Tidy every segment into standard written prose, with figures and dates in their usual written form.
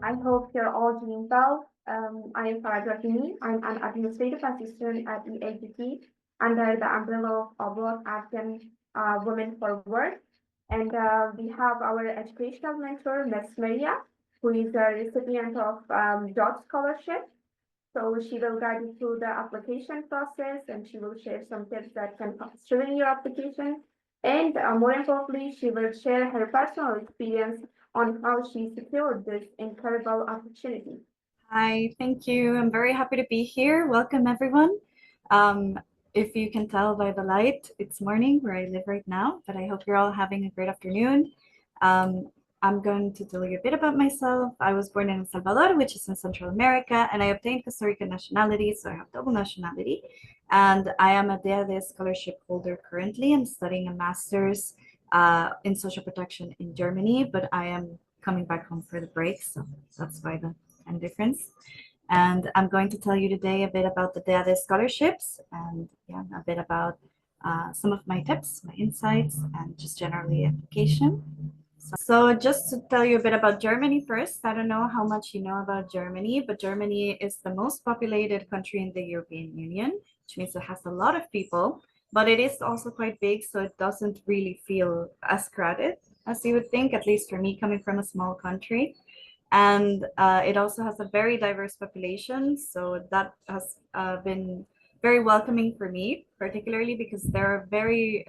I hope you're all doing well. I am Farah Rahimi. I'm an administrative assistant at DAAD under the umbrella of World African Women for Work. And we have our educational mentor, Ms. Maria, who is a recipient of DAAD scholarship. So she will guide you through the application process and she will share some tips that can strengthen your application. And more importantly, she will share her personal experience on how she secured this incredible opportunity. Hi, thank you. I'm very happy to be here. Welcome, everyone. Um, if you can tell by the light, it's morning where I live right now, but I hope you're all having a great afternoon. Um, I'm going to tell you a bit about myself. I was born in El Salvador, which is in Central America, and I obtained Costa Rican nationality, so I have double nationality. And I am a DAAD scholarship holder currently. I'm studying a master's in social protection in Germany, but I am coming back home for the break, so that's why the and difference. And I'm going to tell you today a bit about the DAAD scholarships and a bit about some of my tips, my insights, and just generally application. So just to tell you a bit about Germany first, I don't know how much you know about Germany, but Germany is the most populated country in the European Union, which means it has a lot of people, but it is also quite big, so it doesn't really feel as crowded as you would think, at least for me coming from a small country. And it also has a very diverse population, so that has been very welcoming for me, particularly because there are very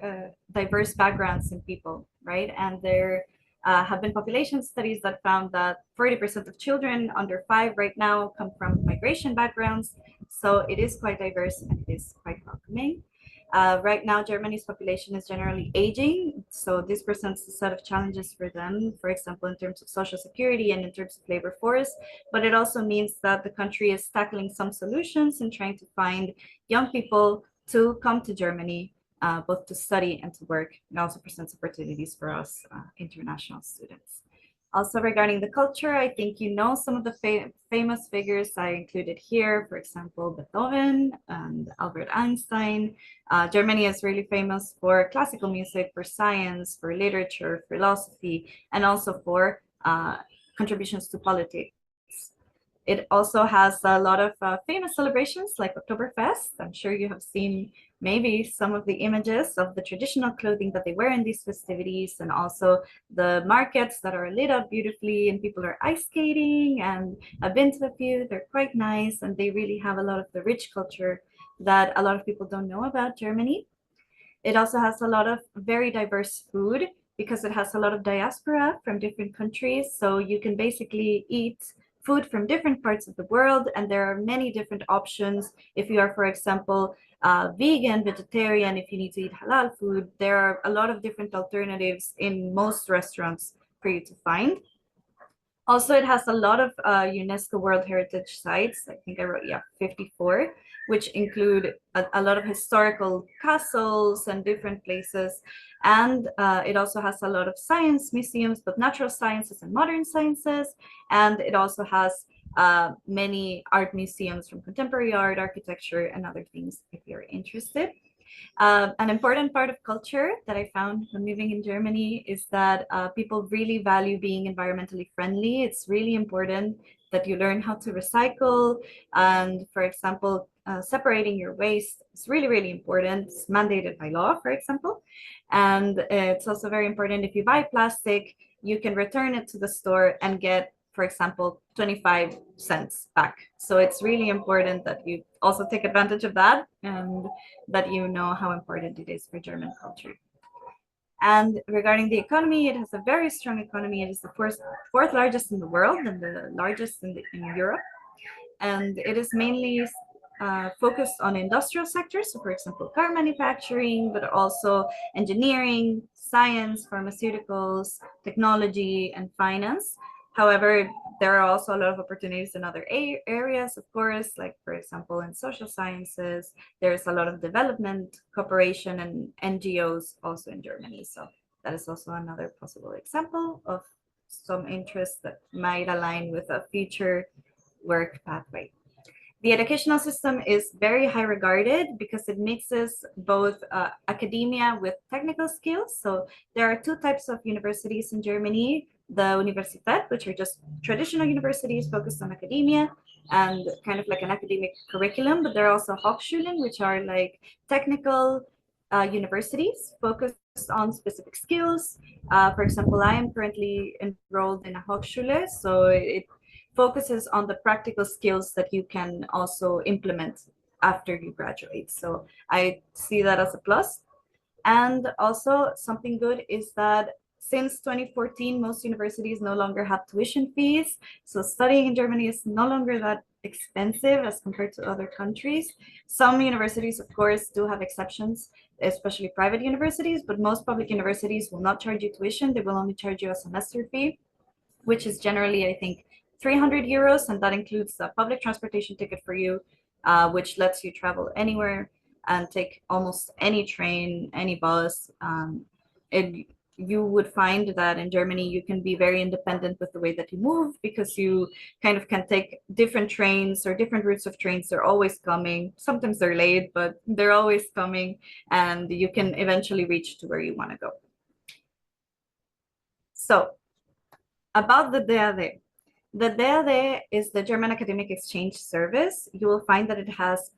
diverse backgrounds in people, right? And there have been population studies that found that 40% of children under 5 right now come from migration backgrounds, so it is quite diverse and it is quite welcoming. Right now, Germany's population is generally aging, so this presents a set of challenges for them, for example, in terms of social security and in terms of labor force, but it also means that the country is tackling some solutions and trying to find young people to come to Germany, both to study and to work. It also presents opportunities for us international students. Also regarding the culture, I think you know some of the famous figures I included here, for example, Beethoven and Albert Einstein. Germany is really famous for classical music, for science, for literature, philosophy, and also for contributions to politics. It also has a lot of famous celebrations like Oktoberfest. I'm sure you have seen maybe some of the images of the traditional clothing that they wear in these festivities, and also the markets that are lit up beautifully and people are ice skating. And I've been to a few, they're quite nice, and they really have a lot of the rich culture that a lot of people don't know about Germany. It also has a lot of very diverse food because it has a lot of diaspora from different countries. So you can basically eat food from different parts of the world, and there are many different options. If you are, for example, vegan, vegetarian, if you need to eat halal food, there are a lot of different alternatives in most restaurants for you to find. Also, it has a lot of UNESCO World Heritage sites. I think I wrote, 54, which include a lot of historical castles and different places. And it also has a lot of science museums, both natural sciences and modern sciences. And it also has many art museums from contemporary art, architecture, and other things if you're interested. An important part of culture that I found when living in Germany is that people really value being environmentally friendly. It's really important that you learn how to recycle. And for example, separating your waste is really, really important. It's mandated by law, for example. And it's also very important if you buy plastic, you can return it to the store and get, for example, 25 cents back. So it's really important that you also take advantage of that and that you know how important it is for German culture. And regarding the economy, it has a very strong economy. It is the fourth largest in the world and the largest in Europe. And it is mainly focused on industrial sectors. So for example, car manufacturing, but also engineering, science, pharmaceuticals, technology, and finance. However, there are also a lot of opportunities in other areas, of course, like for example, in social sciences, there's a lot of development, cooperation, and NGOs also in Germany. So that is also another possible example of some interests that might align with a future work pathway. The educational system is very high regarded because it mixes both academia with technical skills. So there are two types of universities in Germany. the Universitat, which are just traditional universities focused on academia and kind of like an academic curriculum, but there are also Hochschulen, which are like technical universities focused on specific skills. For example, I am currently enrolled in a Hochschule, so it focuses on the practical skills that you can also implement after you graduate. So I see that as a plus. And also something good is that since 2014, most universities no longer have tuition fees. So studying in Germany is no longer that expensive as compared to other countries. Some universities, of course, do have exceptions, especially private universities, but most public universities will not charge you tuition. They will only charge you a semester fee, which is generally, I think, 300 euros, and that includes the public transportation ticket for you, which lets you travel anywhere and take almost any train, any bus. And you would find that in Germany, you can be very independent with the way that you move because you kind of can take different trains or different routes of trains. They're always coming. Sometimes they're late, but they're always coming, and you can eventually reach to where you want to go. So, about the DAAD. The DAAD is the German Academic Exchange Service. You will find that it has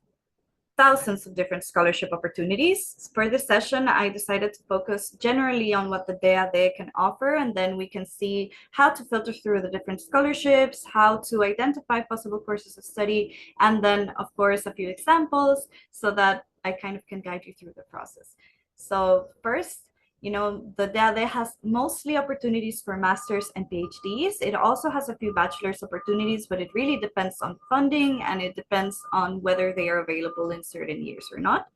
thousands of different scholarship opportunities. For this session, I decided to focus generally on what the DAAD can offer, and then we can see how to filter through the different scholarships, how to identify possible courses of study, and then, of course, a few examples so that I kind of can guide you through the process. So first, the DAAD has mostly opportunities for masters and PhDs. It also has a few bachelor's opportunities, but it really depends on funding and it depends on whether they are available in certain years or not.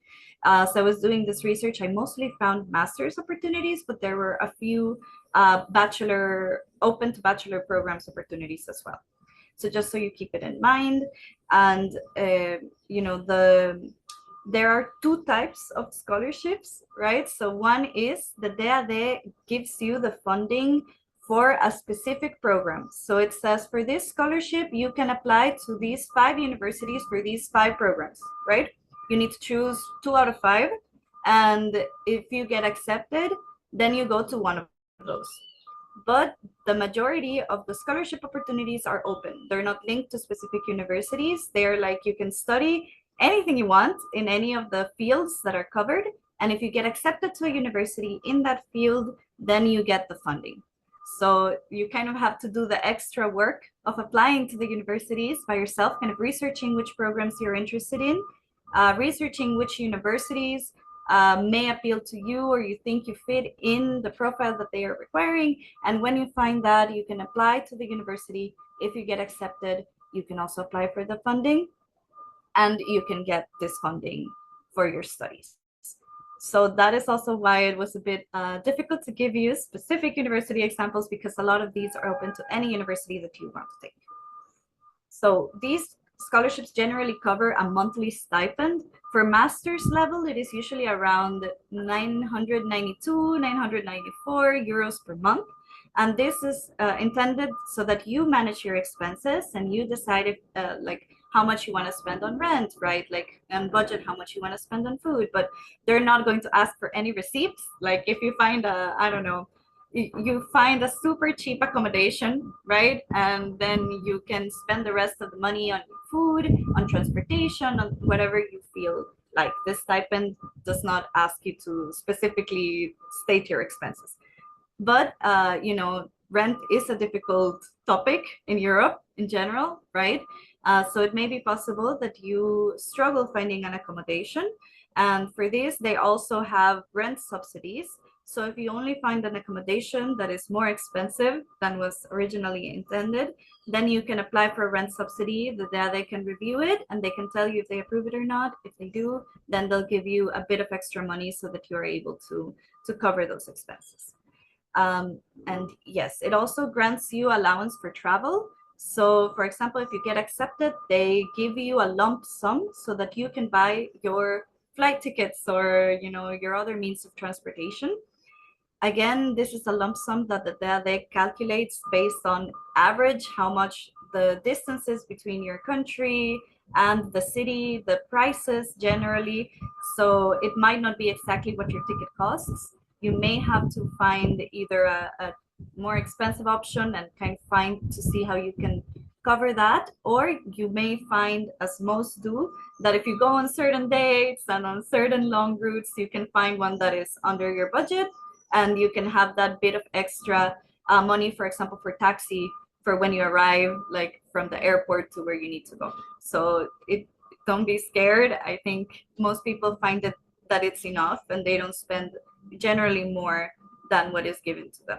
So I was doing this research. I mostly found master's opportunities, but there were a few open to bachelor programs opportunities as well. So just so you keep it in mind. And, there are two types of scholarships, right? So one is the DAAD gives you the funding for a specific program. So it says for this scholarship, you can apply to these 5 universities for these 5 programs, right? You need to choose 2 out of 5. And if you get accepted, then you go to one of those. But the majority of the scholarship opportunities are open. They're not linked to specific universities. They're like you can study anything you want in any of the fields that are covered. And if you get accepted to a university in that field, then you get the funding. So you kind of have to do the extra work of applying to the universities by yourself, kind of researching which programs you're interested in, researching which universities may appeal to you or you think you fit in the profile that they are requiring. And when you find that, you can apply to the university. If you get accepted, you can also apply for the funding and you can get this funding for your studies. So that is also why it was a bit difficult to give you specific university examples because a lot of these are open to any university that you want to take. So these scholarships generally cover a monthly stipend. For master's level, it is usually around 992, 994 euros per month. And this is intended so that you manage your expenses and you decide if, like how much you want to spend on rent, right? Like and budget how much you want to spend on food, but they're not going to ask for any receipts. Like if you find I don't know, you find a super cheap accommodation, right? And then you can spend the rest of the money on food, on transportation, on whatever you feel like. This stipend does not ask you to specifically state your expenses. But, rent is a difficult topic in Europe in general, right? So it may be possible that you struggle finding an accommodation. And for this, they also have rent subsidies. So if you only find an accommodation that is more expensive than was originally intended, then you can apply for a rent subsidy. They can review it and they can tell you if they approve it or not. If they do, then they'll give you a bit of extra money so that you're able to cover those expenses. And yes, it also grants you allowance for travel. So for example, if you get accepted, they give you a lump sum so that you can buy your flight tickets or, your other means of transportation. Again, this is a lump sum that the DAAD calculates based on average, how much the distances between your country and the city, the prices generally. So it might not be exactly what your ticket costs. You may have to find either a more expensive option and kind of find to see how you can cover that. Or you may find, as most do, that if you go on certain dates and on certain long routes, you can find one that is under your budget, and you can have that bit of extra money, for example, for taxi for when you arrive, like from the airport to where you need to go. So it don't be scared. I think most people find it that it's enough, and they don't spend generally more than what is given to them.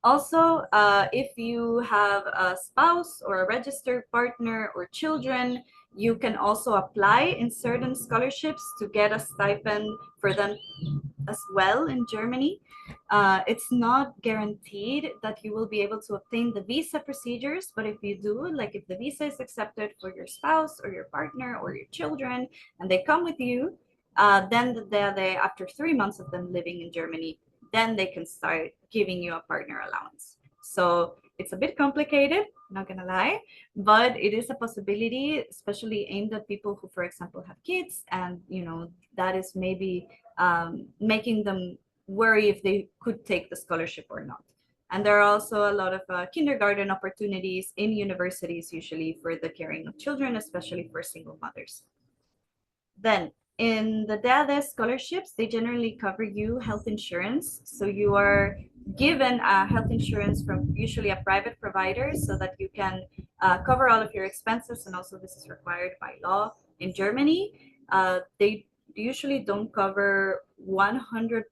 Also, if you have a spouse or a registered partner or children, you can also apply in certain scholarships to get a stipend for them as well in Germany. It's not guaranteed that you will be able to obtain the visa procedures, but if you do, like if the visa is accepted for your spouse or your partner or your children, and they come with you, then they, after 3 months of them living in Germany, then they can start giving you a partner allowance. So it's a bit complicated, not gonna lie, but it is a possibility, especially aimed at people who, for example, have kids, and that is maybe making them worry if they could take the scholarship or not. And there are also a lot of kindergarten opportunities in universities, usually for the caring of children, especially for single mothers. Then in the DAAD scholarships, they generally cover you health insurance. So you are given a health insurance from usually a private provider so that you can cover all of your expenses. And also this is required by law in Germany. They usually don't cover 100%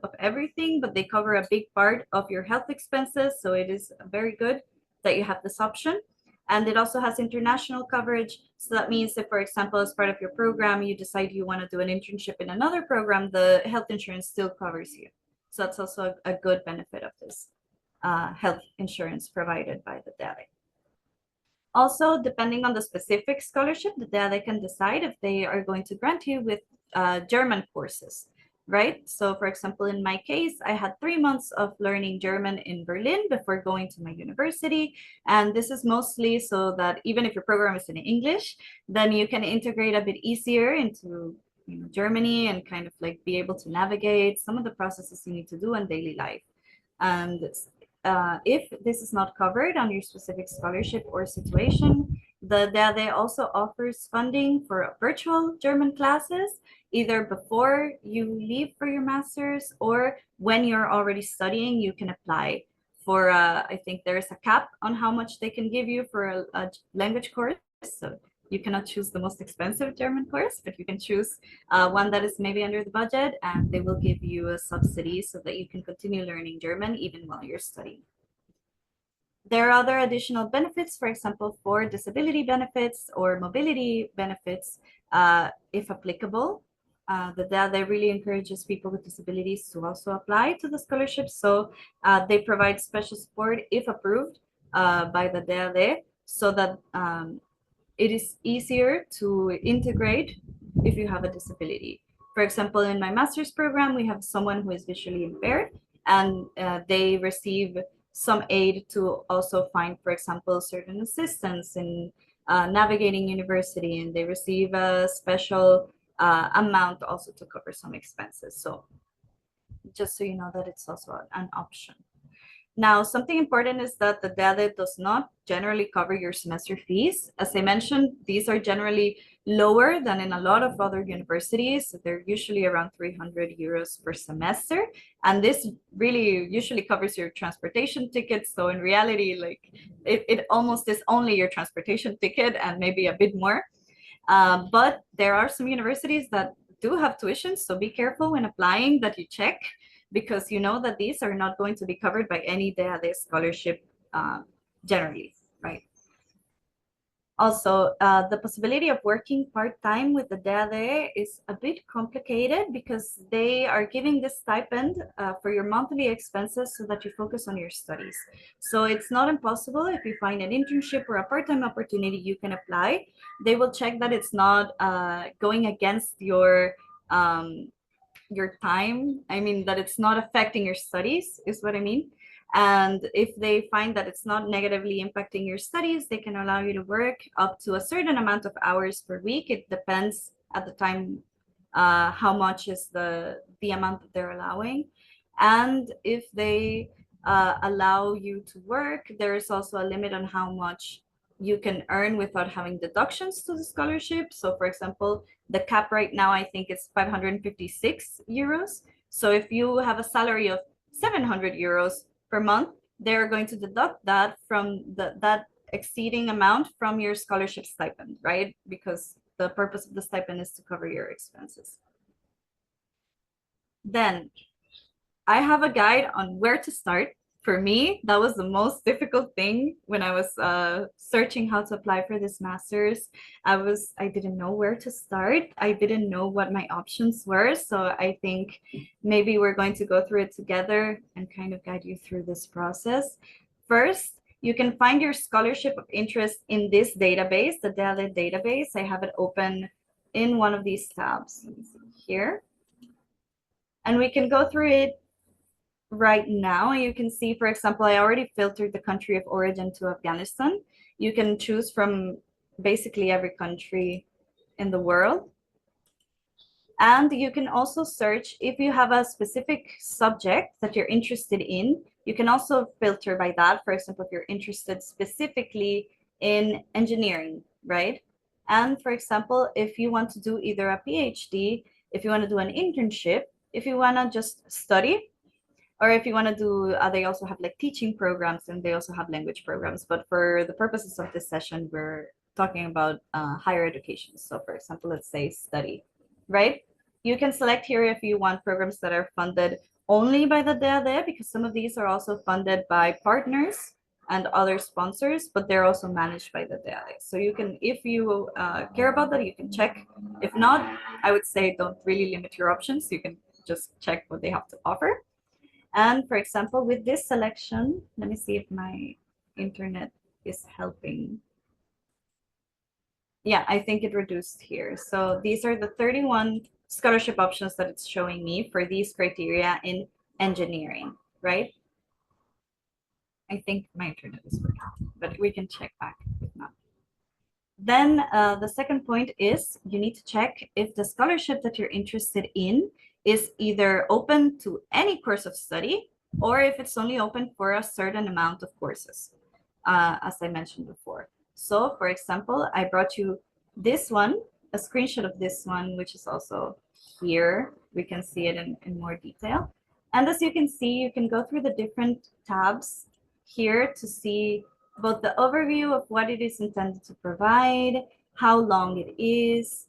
of everything, but they cover a big part of your health expenses. So it is very good that you have this option. And it also has international coverage. So that means that, for example, as part of your program, you decide you want to do an internship in another program, the health insurance still covers you. So that's also a good benefit of this health insurance provided by the DAAD. Also, depending on the specific scholarship, the DAAD can decide if they are going to grant you with German courses, right? So for example, in my case, I had 3 months of learning German in Berlin before going to my university. And this is mostly so that even if your program is in English, then you can integrate a bit easier into Germany and kind of like be able to navigate some of the processes you need to do in daily life. And if this is not covered on your specific scholarship or situation, the DAAD also offers funding for virtual German classes, either before you leave for your master's or when you're already studying, you can apply for, I think there's a cap on how much they can give you for a language course. So you cannot choose the most expensive German course, but you can choose one that is maybe under the budget, and they will give you a subsidy so that you can continue learning German even while you're studying. There are other additional benefits, for example, for disability benefits or mobility benefits, if applicable. The DAAD really encourages people with disabilities to also apply to the scholarship. So they provide special support if approved by the DAAD, so that it is easier to integrate if you have a disability. For example, in my master's program, we have someone who is visually impaired, and they receive some aid to also find, for example, certain assistance in navigating university, and they receive a special amount also to cover some expenses. So just so you know that it's also an option. Now, something important is that the DAAD does not generally cover your semester fees. As I mentioned, these are generally lower than in a lot of other universities. They're usually around 300 euros per semester. And this really usually covers your transportation tickets. So in reality, like it almost is only your transportation ticket and maybe a bit more. But there are some universities that do have tuitions. So be careful when applying that you check, because you know that these are not going to be covered by any DAAD scholarship generally, right? Also, the possibility of working part-time with the DAAD is a bit complicated because they are giving this stipend for your monthly expenses so that you focus on your studies. So it's not impossible. If you find an internship or a part-time opportunity, you can apply. They will check that it's not going against your time. I mean, that it's not affecting your studies is what I mean. And if they find that it's not negatively impacting your studies, they can allow you to work up to a certain amount of hours per week. It depends at the time how much is the amount that they're allowing. And if they allow you to work, there is also a limit on how much you can earn without having deductions to the scholarship. So for example, the cap right now, I think it's 556 euros. So if you have a salary of 700 euros per month, they're going to deduct that from that exceeding amount from your scholarship stipend, right? Because the purpose of the stipend is to cover your expenses. Then I have a guide on where to start. For me, that was the most difficult thing when I was searching how to apply for this master's. I didn't know where to start. I didn't know what my options were. So I think maybe we're going to go through it together and kind of guide you through this process. First, you can find your scholarship of interest in this database, the DAAD database. I have it open in one of these tabs. Let me see here. And we can go through it right now. You can see, for example, I already filtered the country of origin to Afghanistan. You can choose from basically every country in the world. And you can also search if you have a specific subject that you're interested in. You can also filter by that. For example, if you're interested specifically in engineering, right? And for example, if you want to do either a PhD, if you want to do an internship, if you want to just study, or if you want to do they also have like teaching programs, and they also have language programs, but for the purposes of this session we're talking about higher education. So for example, let's say study, right? You can select here if you want programs that are funded only by the DAAD, because some of these are also funded by partners and other sponsors, but they're also managed by the DAAD. So you can, if you care about that, you can check. If not, I would say don't really limit your options. You can just check what they have to offer. And for example, with this selection, let me see if my internet is helping. Yeah, I think it reduced here. So these are the 31 scholarship options that it's showing me for these criteria in engineering, right? I think my internet is working, but we can check back if not. Then the second point is you need to check if the scholarship that you're interested in is either open to any course of study, or if it's only open for a certain amount of courses, as I mentioned before. So for example, I brought you this one, a screenshot of this one, which is also here. We can see it in more detail. And as you can see, you can go through the different tabs here to see both the overview of what it is intended to provide, how long it is.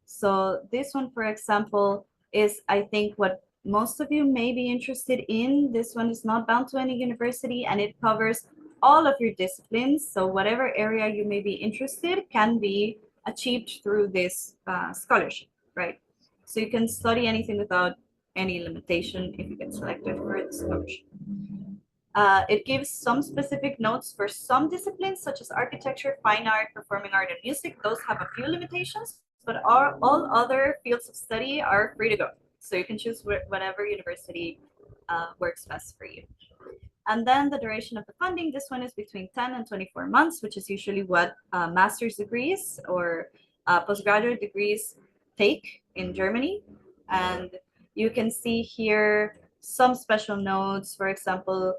So this one, for example, is I think what most of you may be interested in. This one is not bound to any university, and it covers all of your disciplines. So whatever area you may be interested can be achieved through this scholarship, right? So you can study anything without any limitation if you get selected for the scholarship. It gives some specific notes for some disciplines, such as architecture, fine art, performing art, and music. Those have a few limitations, but all other fields of study are free to go. So you can choose whatever university works best for you. And then the duration of the funding, this one is between 10 and 24 months, which is usually what master's degrees or postgraduate degrees take in Germany. And you can see here some special notes. For example,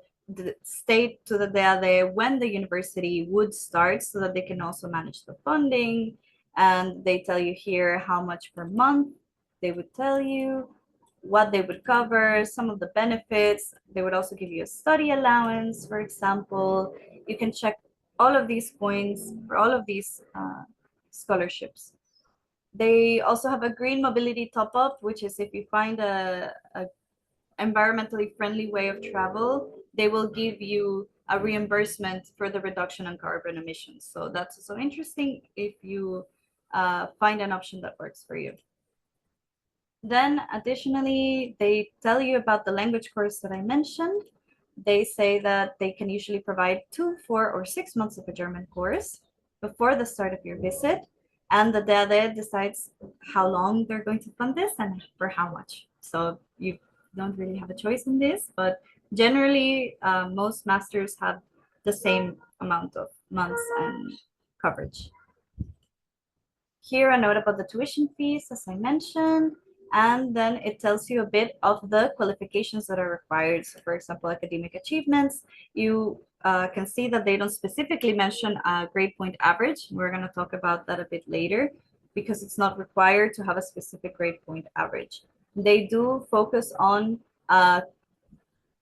state to the DAAD when the university would start so that they can also manage the funding. And they tell you here how much per month they would tell you, what they would cover, some of the benefits. They would also give you a study allowance, for example. You can check all of these points for all of these scholarships. They also have a green mobility top-up, which is if you find a environmentally friendly way of travel, they will give you a reimbursement for the reduction in carbon emissions. So that's also interesting if you find an option that works for you. Then additionally, they tell you about the language course that I mentioned. They say that they can usually provide 2, 4, or 6 months of a German course before the start of your visit. And the DAAD decides how long they're going to fund this and for how much. So you don't really have a choice in this, but generally most masters have the same amount of months and coverage. Here a note about the tuition fees, as I mentioned. And then it tells you a bit of the qualifications that are required. So for example, academic achievements, you can see that they don't specifically mention a grade point average. We're going to talk about that a bit later because it's not required to have a specific grade point average. They do focus on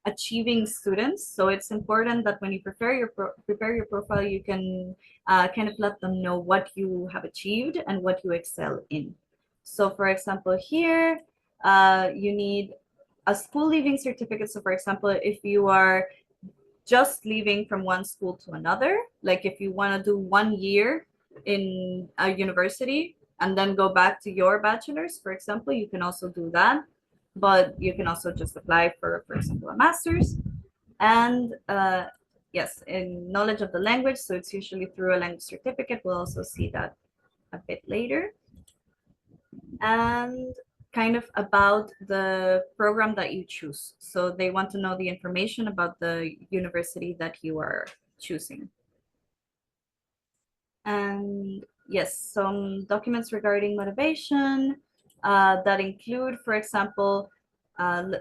achieving students. So it's important that when you prepare your profile, you can kind of let them know what you have achieved and what you excel in. So for example, here you need a school leaving certificate. So for example, if you are just leaving from one school to another, like if you want to do 1 year in a university and then go back to your bachelor's, for example, you can also do that. But you can also just apply for example, a master's. And yes, in knowledge of the language, so it's usually through a language certificate. We'll also see that a bit later. And kind of about the program that you choose. So they want to know the information about the university that you are choosing. And yes, some documents regarding motivation that include, for example,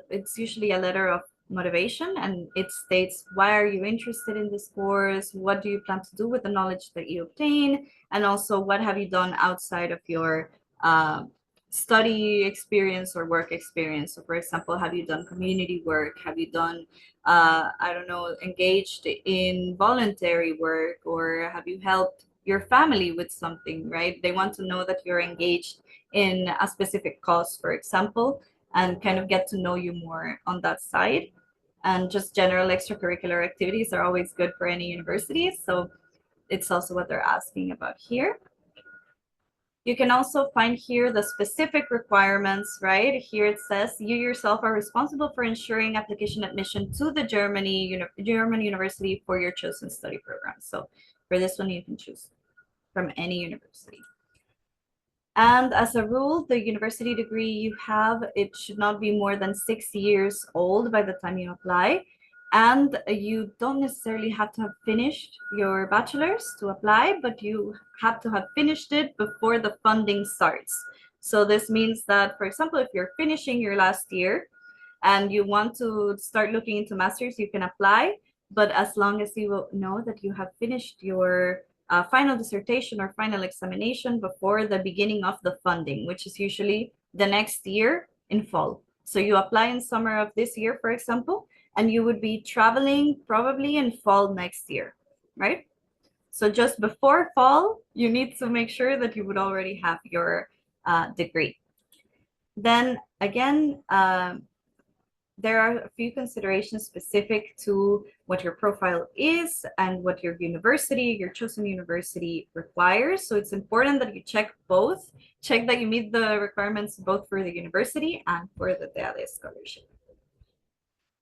it's usually a letter of motivation, and it states why are you interested in this course, what do you plan to do with the knowledge that you obtain, and also what have you done outside of your uh, study experience or work experience. So for example, have you done community work, have you done I don't know, engaged in voluntary work, or have you helped your family with something, right? They want to know that you're engaged in a specific cause, for example, and kind of get to know you more on that side. And just general extracurricular activities are always good for any university. So it's also what they're asking about here. You can also find here the specific requirements, right? Here it says you yourself are responsible for ensuring application admission to the German university for your chosen study program. So for this one, you can choose from any university. And as a rule, the university degree you have, it should not be more than 6 years old by the time you apply. And you don't necessarily have to have finished your bachelor's to apply, but you have to have finished it before the funding starts. So this means that, for example, if you're finishing your last year and you want to start looking into masters, you can apply. But as long as you know that you have finished your final dissertation or final examination before the beginning of the funding, which is usually the next year in fall. So you apply in summer of this year, for example, and you would be traveling probably in fall next year, right? So just before fall, you need to make sure that you would already have your degree. Then again, there are a few considerations specific to what your profile is and what your university, your chosen university requires. So it's important that you check both, check that you meet the requirements both for the university and for the DAAD scholarship.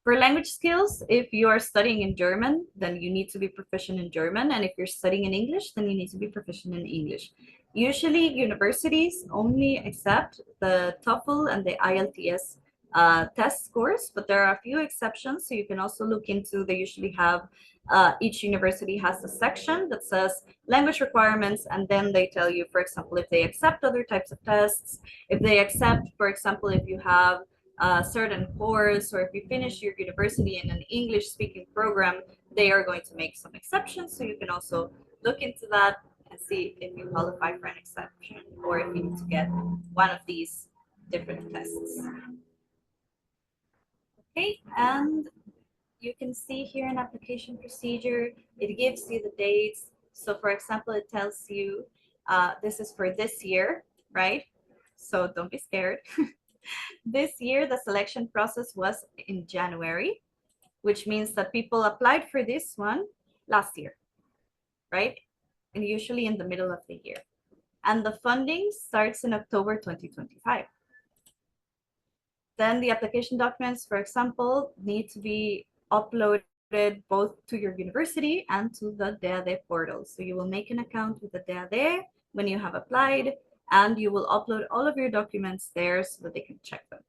For language skills, if you are studying in German, then you need to be proficient in German. And if you're studying in English, then you need to be proficient in English. Usually universities only accept the TOEFL and the IELTS test scores, but there are a few exceptions. So you can also look into, they usually have, each university has a section that says language requirements, and then they tell you, for example, if they accept other types of tests, if they accept, for example, if you have a certain course or if you finish your university in an English speaking program, they are going to make some exceptions. So you can also look into that and see if you qualify for an exception or if you need to get one of these different tests. Okay, and you can see here an application procedure. It gives you the dates. So for example, it tells you this is for this year, right? So don't be scared. This year, the selection process was in January, which means that people applied for this one last year, right? And usually in the middle of the year. And the funding starts in October 2025. Then the application documents, for example, need to be uploaded both to your university and to the DAAD portal. So you will make an account with the DAAD when you have applied, and you will upload all of your documents there so that they can check them.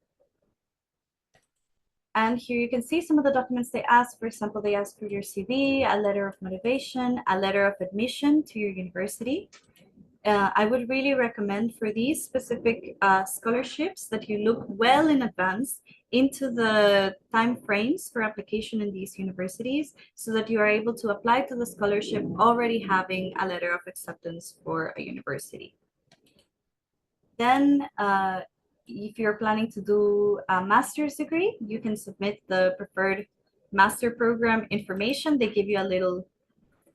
And here you can see some of the documents they ask. For example, they ask for your CV, a letter of motivation, a letter of admission to your university. I would really recommend for these specific scholarships that you look well in advance into the time frames for application in these universities so that you are able to apply to the scholarship already having a letter of acceptance for a university. Then, if you're planning to do a master's degree, you can submit the preferred master program information. They give you a little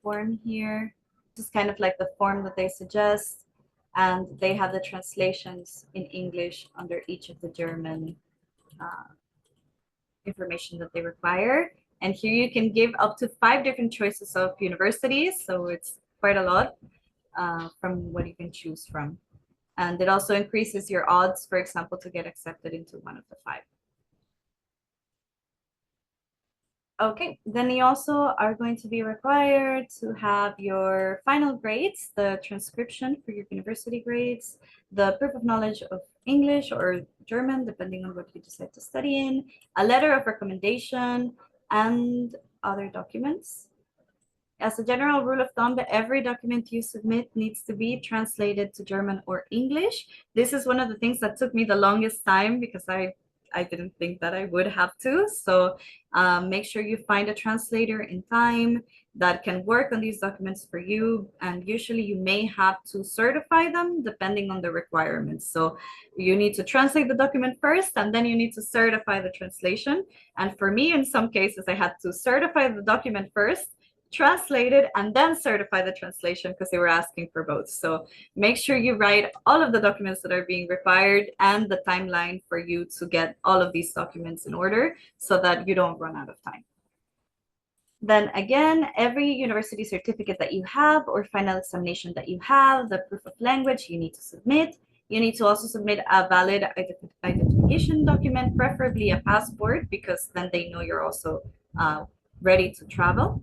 form here. This is kind of like the form that they suggest, and they have the translations in English under each of the German information that they require. And here you can give up to 5 different choices of universities, so it's quite a lot from what you can choose from. And it also increases your odds, for example, to get accepted into one of the 5. Okay, then you also are going to be required to have your final grades, the transcription for your university grades, the proof of knowledge of English or German, depending on what you decide to study in, a letter of recommendation, and other documents. As a general rule of thumb, every document you submit needs to be translated to German or English. This is one of the things that took me the longest time because I didn't think that I would have to. So make sure you find a translator in time that can work on these documents for you. And usually you may have to certify them depending on the requirements. So you need to translate the document first, and then you need to certify the translation. And for me, in some cases, I had to certify the document first, translate it, and then certify the translation because they were asking for both. So make sure you write all of the documents that are being required and the timeline for you to get all of these documents in order so that you don't run out of time. Then again, every university certificate that you have or final examination that you have, the proof of language you need to submit. You need to also submit a valid identification document, preferably a passport, because then they know you're also ready to travel.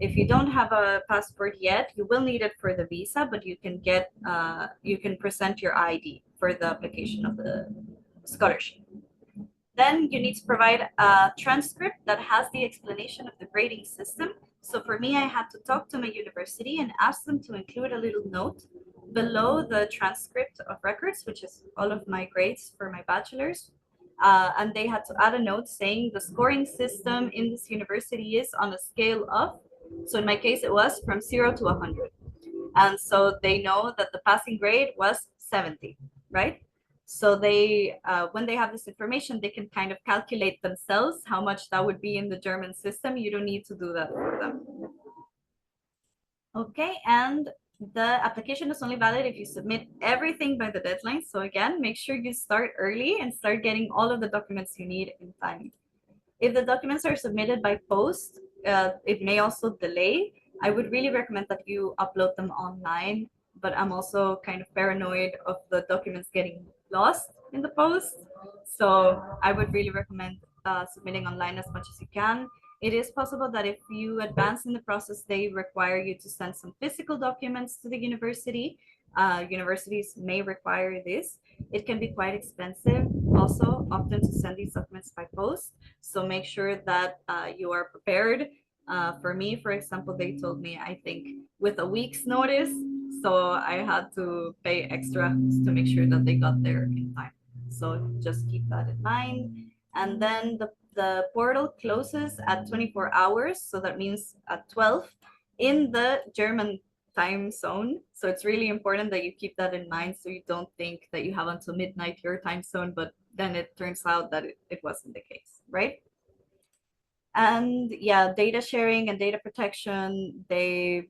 If you don't have a passport yet, you will need it for the visa, but you can present your ID for the application of the scholarship. Then you need to provide a transcript that has the explanation of the grading system. So for me, I had to talk to my university and ask them to include a little note below the transcript of records, which is all of my grades for my bachelor's. And they had to add a note saying the scoring system in this university is on a scale of, so in my case, it was from 0 to 100. And so they know that the passing grade was 70, right? So they, when they have this information, they can kind of calculate themselves how much that would be in the German system. You don't need to do that for them. Okay, and the application is only valid if you submit everything by the deadline. So again, make sure you start early and start getting all of the documents you need in time. If the documents are submitted by post, it may also delay. I would really recommend that you upload them online, but I'm also kind of paranoid of the documents getting lost in the post. So I would really recommend submitting online as much as you can. It is possible that if you advance in the process, they require you to send some physical documents to the university. Universities may require this. It can be quite expensive also often to send these documents by post. So make sure that you are prepared. For me, for example, they told me, I think, with a week's notice. So I had to pay extra to make sure that they got there in time. So just keep that in mind. And then the portal closes at 24 hours. So that means at 12 in the German time zone. So it's really important that you keep that in mind so you don't think that you have until midnight your time zone, but then it turns out that it wasn't the case, right? And yeah, data sharing and data protection, they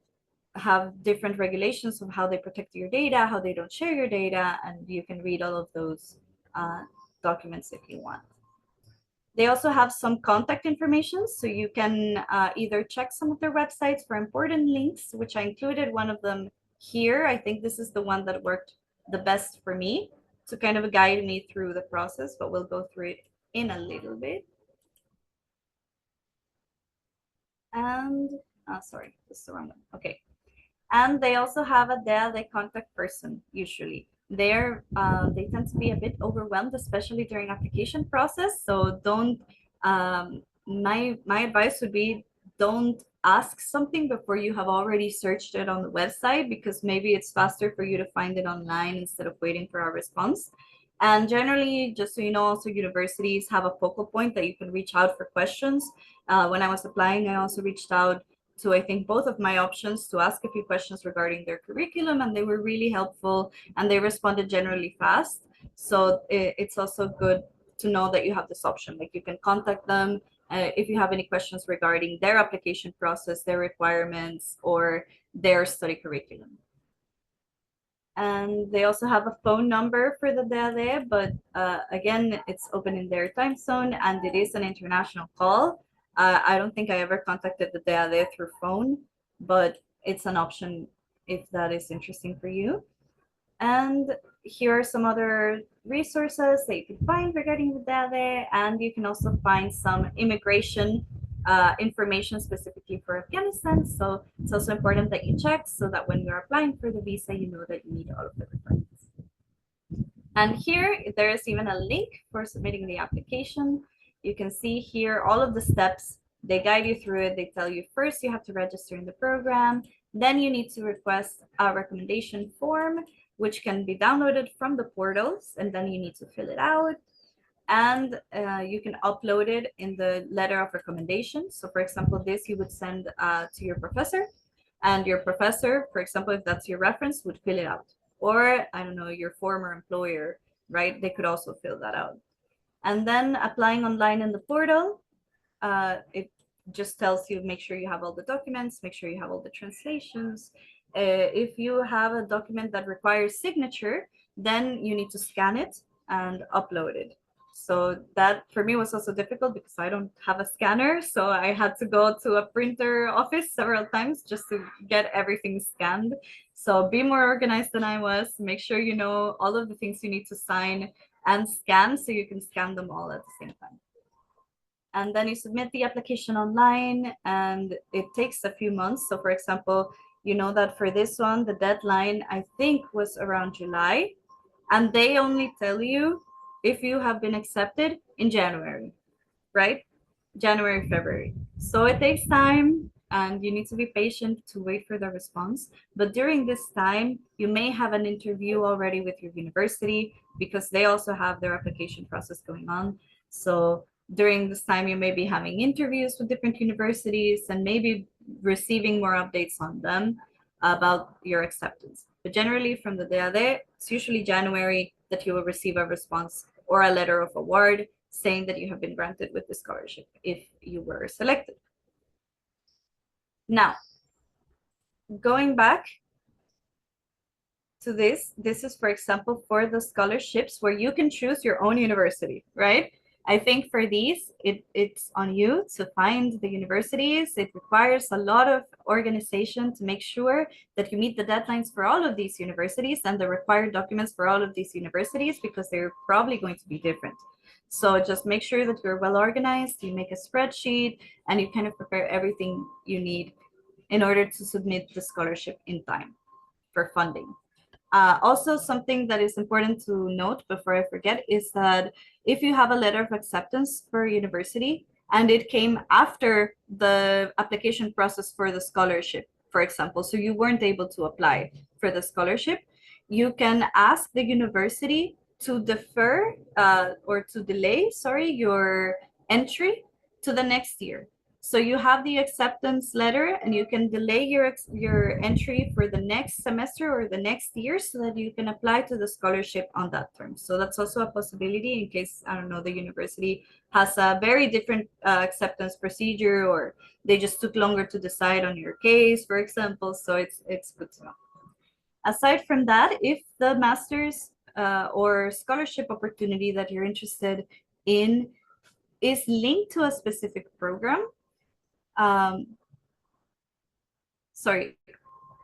have different regulations of how they protect your data, how they don't share your data, and you can read all of those documents if you want. They also have some contact information, so you can either check some of their websites for important links, which I included one of them here. I think this is the one that worked the best for me to kind of guide me through the process, but we'll go through it in a little bit. And, sorry, this is the wrong one. Okay. And they also have a DAAD contact person, usually. They tend to be a bit overwhelmed, especially during application process. So don't, my advice would be don't ask something before you have already searched it on the website, because maybe it's faster for you to find it online instead of waiting for our response. And generally, just so you know, also universities have a focal point that you can reach out for questions. When I was applying, I also reached out to, I think, both of my options to ask a few questions regarding their curriculum, and they were really helpful and they responded generally fast. So it's also good to know that you have this option. Like, you can contact them if you have any questions regarding their application process, their requirements, or their study curriculum. And they also have a phone number for the DAAD, but again, it's open in their time zone and it is an international call. I don't think I ever contacted the DAAD through phone, but it's an option if that is interesting for you. And here are some other resources that you can find regarding the DAAD, and you can also find some immigration information specifically for Afghanistan. So it's also important that you check so that when you're applying for the visa, you know that you meet all of the requirements. And here, there is even a link for submitting the application. You can see here all of the steps. They guide you through it. They tell you first you have to register in the program. Then you need to request a recommendation form, which can be downloaded from the portals, and then you need to fill it out. And you can upload it in the letter of recommendation. So for example, this you would send to your professor, and your professor, for example, if that's your reference, would fill it out. Or, I don't know, your former employer, right? They could also fill that out. And then applying online in the portal, it just tells you, make sure you have all the documents, make sure you have all the translations. If you have a document that requires signature, then you need to scan it and upload it. So that for me was also difficult because I don't have a scanner. So I had to go to a printer office several times just to get everything scanned. So be more organized than I was. Make sure you know all of the things you need to sign and scan so you can scan them all at the same time. And then you submit the application online and it takes a few months. So for example, you know that for this one, the deadline I think was around July, and they only tell you if you have been accepted in January, right? January, February. So it takes time and you need to be patient to wait for the response. But during this time, you may have an interview already with your university because they also have their application process going on. So during this time, you may be having interviews with different universities and maybe receiving more updates on them about your acceptance. But generally, from the DAAD, it's usually January that you will receive a response or a letter of award saying that you have been granted with the scholarship if you were selected. Now, going back to this is, for example, for the scholarships where you can choose your own university, right? I think for these, it's on you to find the universities. It requires a lot of organization to make sure that you meet the deadlines for all of these universities and the required documents for all of these universities, because they're probably going to be different. So just make sure that you're well organized, you make a spreadsheet, and you kind of prepare everything you need in order to submit the scholarship in time for funding. Also, something that is important to note before I forget is that if you have a letter of acceptance for university and it came after the application process for the scholarship, for example, so you weren't able to apply for the scholarship, you can ask the university to defer or to delay, sorry, your entry to the next year. So you have the acceptance letter and you can delay your entry for the next semester or the next year so that you can apply to the scholarship on that term. So that's also a possibility in case, I don't know, the university has a very different acceptance procedure, or they just took longer to decide on your case, for example. So it's good to know. Aside from that, if the master's or scholarship opportunity that you're interested in is linked to a specific program, sorry,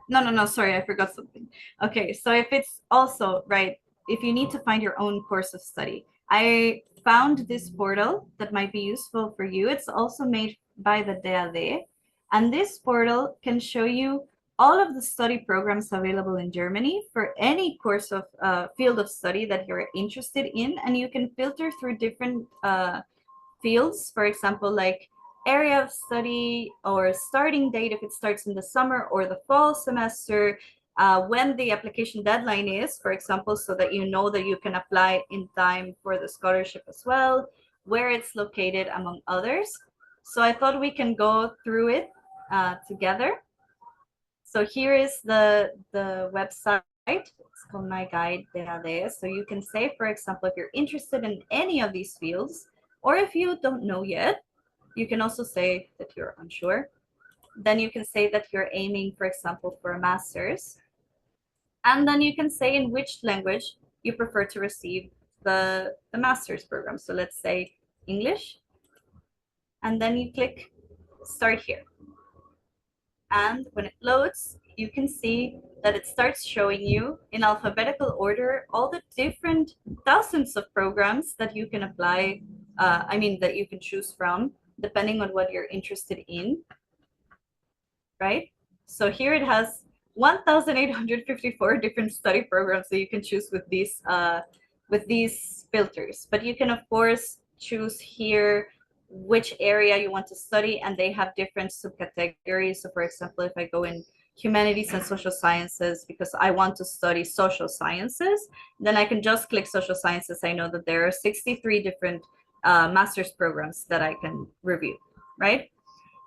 no, sorry, I forgot something. Okay, so if it's also, right, if you need to find your own course of study, I found this portal that might be useful for you. It's also made by the DAAD, and this portal can show you all of the study programs available in Germany for any course of field of study that you're interested in, and you can filter through different fields, for example, like area of study or starting date, if it starts in the summer or the fall semester, when the application deadline is, for example, so that you know that you can apply in time for the scholarship as well, where it's located, among others. So I thought we can go through it together. So here is the website. It's called My Guide DAAD. So you can say, for example, if you're interested in any of these fields, or if you don't know yet, you can also say that you're unsure. Then you can say that you're aiming, for example, for a master's. And then you can say in which language you prefer to receive the master's program. So let's say English. And then you click Start Here. And when it loads, you can see that it starts showing you in alphabetical order all the different thousands of programs that you can apply, that you can choose from, depending on what you're interested in, right? So here it has 1,854 different study programs that you can choose with these filters. But you can, of course, choose here which area you want to study, and they have different subcategories. So for example, if I go in humanities and social sciences because I want to study social sciences, then I can just click social sciences. I know that there are 63 different master's programs that I can review, right?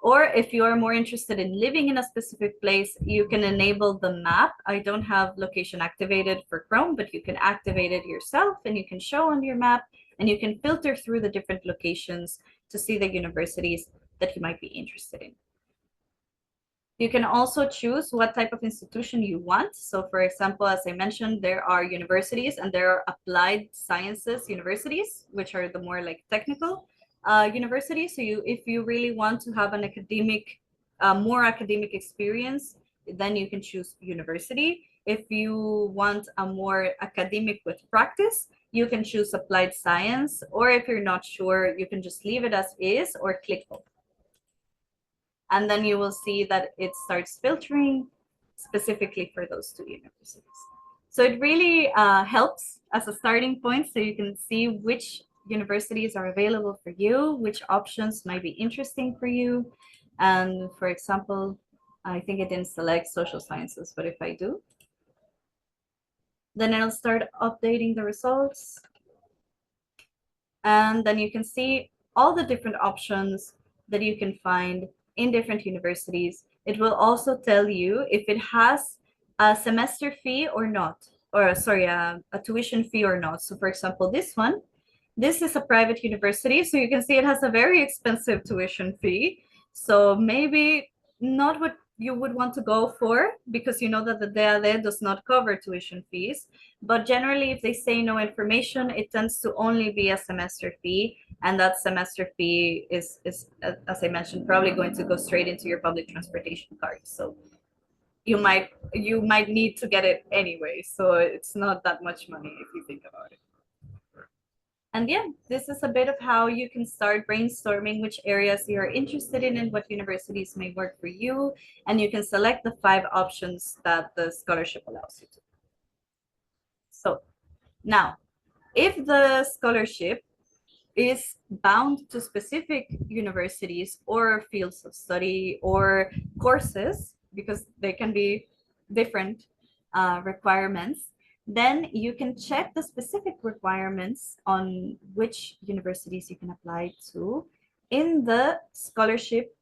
Or if you are more interested in living in a specific place, you can enable the map. I don't have location activated for Chrome, but you can activate it yourself and you can show on your map and you can filter through the different locations to see the universities that you might be interested in. You can also choose what type of institution you want. So for example, as I mentioned, there are universities and there are applied sciences universities, which are the more like technical universities. So if you really want to have an academic, more academic experience, then you can choose university. If you want a more academic with practice, you can choose applied science, or if you're not sure, you can just leave it as is or click both. And then you will see that it starts filtering specifically for those two universities. So it really helps as a starting point, so you can see which universities are available for you, which options might be interesting for you. And for example, I think it didn't select social sciences, but if I do, then it'll start updating the results. And then you can see all the different options that you can find in different universities. It will also tell you if it has a semester fee or not, or sorry, a tuition fee or not. So for example, this is a private university, so you can see it has a very expensive tuition fee. So maybe not what you would want to go for, because you know that the DAAD does not cover tuition fees. But generally, if they say no information, it tends to only be a semester fee. And that semester fee is as I mentioned, probably going to go straight into your public transportation card. So you might need to get it anyway. So it's not that much money if you think about it. And yeah, this is a bit of how you can start brainstorming which areas you're interested in and what universities may work for you. And you can select the 5 options that the scholarship allows you to. So now, if the scholarship is bound to specific universities or fields of study or courses, because they can be different requirements, then you can check the specific requirements on which universities you can apply to in the scholarship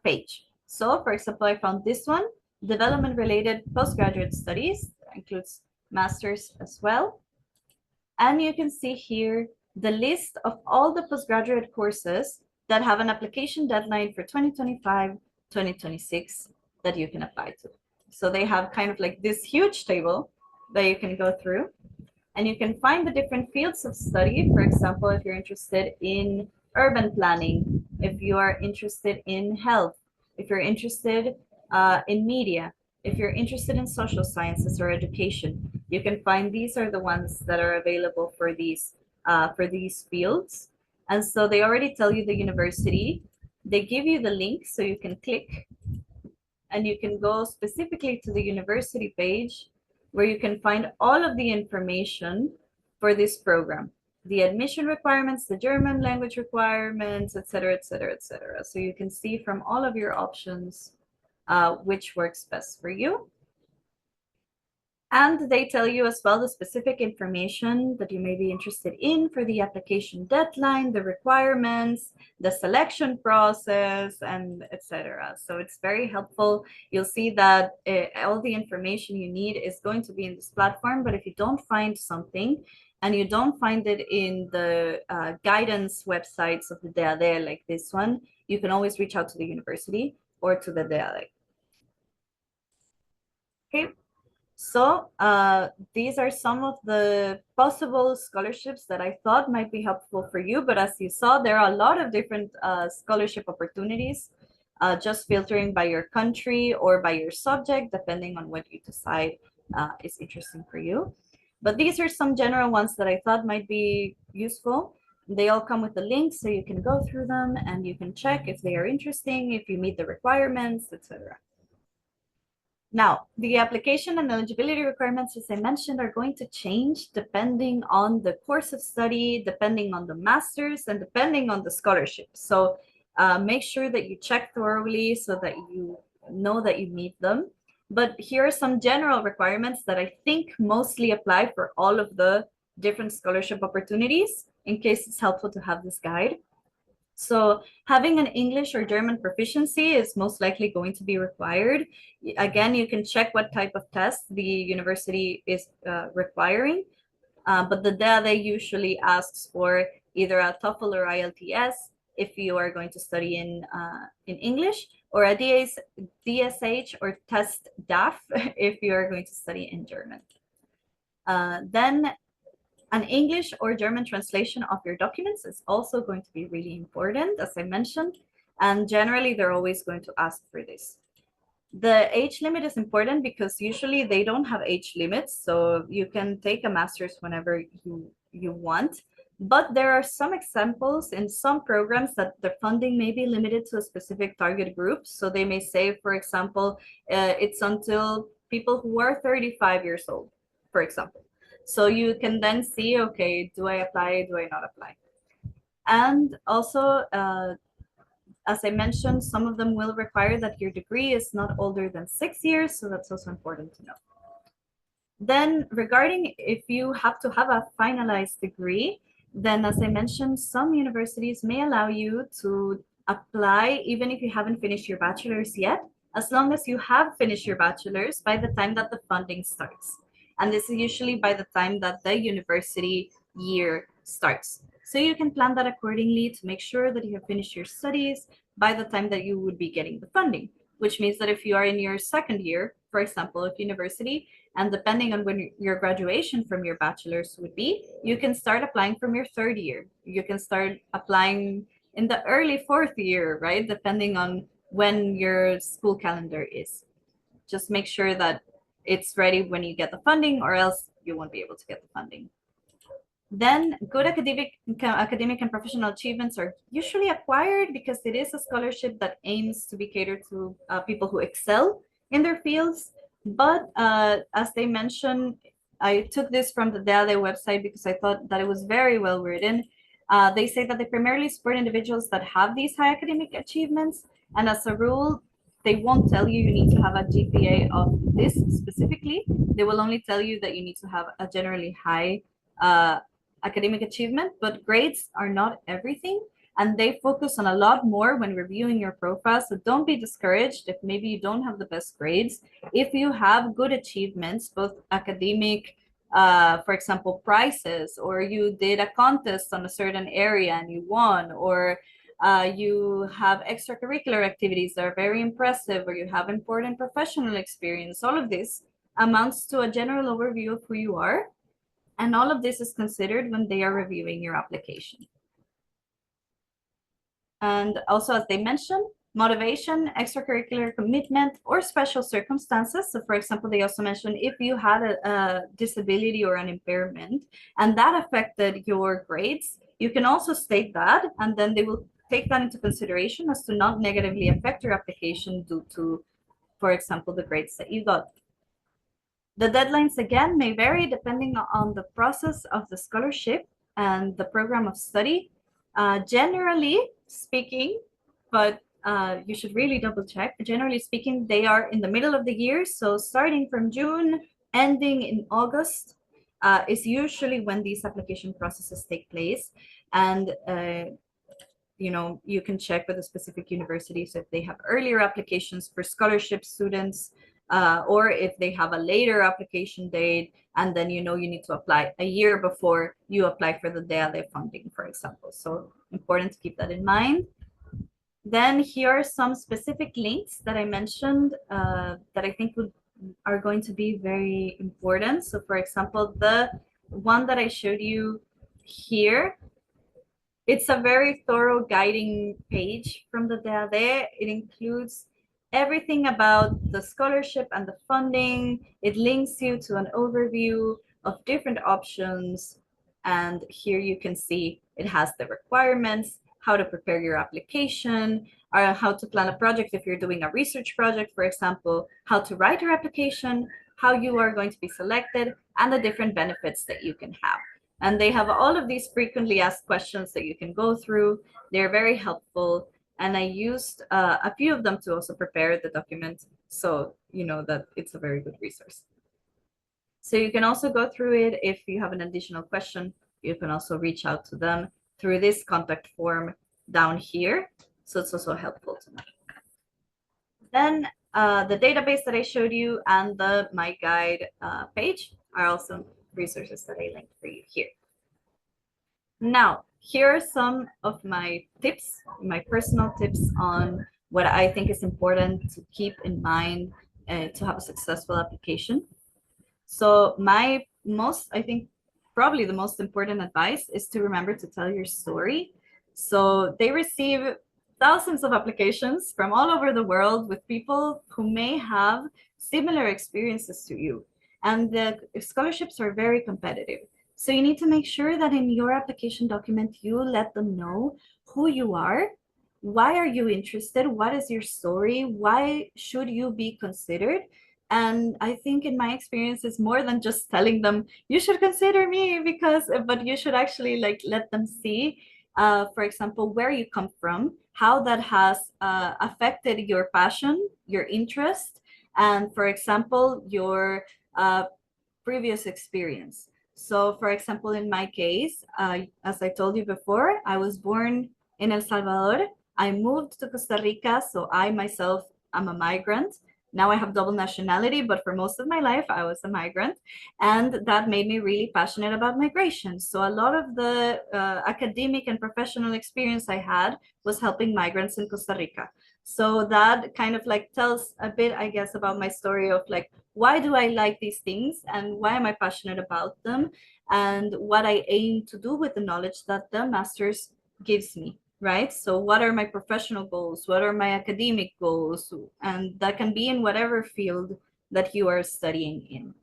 page. So, for example, I found this one, development related postgraduate studies, that includes masters as well. And you can see here the list of all the postgraduate courses that have an application deadline for 2025, 2026 that you can apply to. So they have kind of like this huge table that you can go through, and you can find the different fields of study. For example, if you're interested in urban planning, if you are interested in health, if you're interested in media, if you're interested in social sciences or education, you can find these are the ones that are available for these fields. And so they already tell you the university. They give you the link so you can click and you can go specifically to the university page where you can find all of the information for this program. the admission requirements, the German language requirements, etc., etc., etc. So you can see from all of your options which works best for you. And they tell you as well the specific information that you may be interested in for the application deadline, the requirements, the selection process, and etc. So it's very helpful. You'll see that all the information you need is going to be in this platform, but if you don't find something and you don't find it in the guidance websites of the DAAD like this one, you can always reach out to the university or to the DAAD. Okay. So these are some of the possible scholarships that I thought might be helpful for you. But as you saw, there are a lot of different scholarship opportunities, just filtering by your country or by your subject, depending on what you decide is interesting for you. But these are some general ones that I thought might be useful. They all come with the links, so you can go through them and you can check if they are interesting, if you meet the requirements, etc. Now, the application and eligibility requirements, as I mentioned, are going to change depending on the course of study, depending on the master's, and depending on the scholarship. So make sure that you check thoroughly so that you know that you meet them. But here are some general requirements that I think mostly apply for all of the different scholarship opportunities, in case it's helpful to have this guide. So having an English or German proficiency is most likely going to be required. Again, you can check what type of test the university is requiring, but the DAAD usually asks for either a TOEFL or IELTS if you are going to study in English, or a DSH or test DAF if you are going to study in German. Then an English or German translation of your documents is also going to be really important, as I mentioned, and generally they're always going to ask for this. The age limit is important because usually they don't have age limits, so you can take a master's whenever you want. But there are some examples in some programs that the funding may be limited to a specific target group. So they may say, for example, it's until people who are 35 years old, for example. So you can then see, okay, do I apply, do I not apply? And also, as I mentioned, some of them will require that your degree is not older than 6 years, so that's also important to know. Then regarding if you have to have a finalized degree, then as I mentioned, some universities may allow you to apply even if you haven't finished your bachelor's yet, as long as you have finished your bachelor's by the time that the funding starts. And this is usually by the time that the university year starts. So you can plan that accordingly to make sure that you have finished your studies by the time that you would be getting the funding, which means that if you are in your second year, for example, of university, and depending on when your graduation from your bachelor's would be, you can start applying from your third year. You can start applying in the early fourth year, right? Depending on when your school calendar is. Just make sure that it's ready when you get the funding, or else you won't be able to get the funding. Then good academic and professional achievements are usually acquired because it is a scholarship that aims to be catered to people who excel in their fields. But as they mentioned, I took this from the DAAD website because I thought that it was very well written. They say that they primarily support individuals that have these high academic achievements, and as a rule, they won't tell you you need to have a GPA of this specifically. They will only tell you that you need to have a generally high academic achievement, but grades are not everything, and they focus on a lot more when reviewing your profile. So don't be discouraged if maybe you don't have the best grades. If you have good achievements, both academic, for example, prizes, or you did a contest on a certain area and you won, or you have extracurricular activities that are very impressive, or you have important professional experience, all of this amounts to a general overview of who you are. And all of this is considered when they are reviewing your application. And also, as they mentioned, motivation, extracurricular commitment, or special circumstances. So for example, they also mentioned if you had a disability or an impairment and that affected your grades, you can also state that, and then they will take that into consideration as to not negatively affect your application due to, for example, the grades that you got. The deadlines, again, may vary depending on the process of the scholarship, and the program of study. Generally speaking, but you should really double check. Generally speaking, they are in the middle of the year. So starting from June, ending in August is usually when these application processes take place. And you can check with the specific universities if they have earlier applications for scholarship students, or if they have a later application date, and then you need to apply a year before you apply for the DAAD funding, for example. So important to keep that in mind. Then here are some specific links that I mentioned that I think are going to be very important. So for example, the one that I showed you here, it's a very thorough guiding page from the DAAD. It includes everything about the scholarship and the funding. It links you to an overview of different options. And here you can see it has the requirements, how to prepare your application, or how to plan a project if you're doing a research project, for example, how to write your application, how you are going to be selected, and the different benefits that you can have. And they have all of these frequently asked questions that you can go through. They're very helpful. And I used a few of them to also prepare the document. So you know that it's a very good resource. So you can also go through it. If you have an additional question, you can also reach out to them through this contact form down here. So it's also helpful to know. Then the database that I showed you and the My Guide page are also resources that I linked for you here. Now, here are some of my tips, my personal tips on what I think is important to keep in mind to have a successful application. So my I think probably the most important advice is to remember to tell your story. So they receive thousands of applications from all over the world with people who may have similar experiences to you. And the scholarships are very competitive. So you need to make sure that in your application document, you let them know who you are, why are you interested, what is your story, why should you be considered. And I think in my experience, it's more than just telling them, you should consider me but you should actually let them see, for example, where you come from, how that has affected your passion, your interest, and for example, your previous experience. So for example, in my case, as I told you before, I was born in El Salvador. I moved to Costa Rica, so I myself am a migrant. Now I have double nationality, but for most of my life, I was a migrant. And that made me really passionate about migration. So a lot of the academic and professional experience I had was helping migrants in Costa Rica. So that kind of tells a bit, I guess, about my story of why do I like these things and why am I passionate about them and what I aim to do with the knowledge that the master's gives me, right? So what are my professional goals? What are my academic goals? And that can be in whatever field that you are studying in.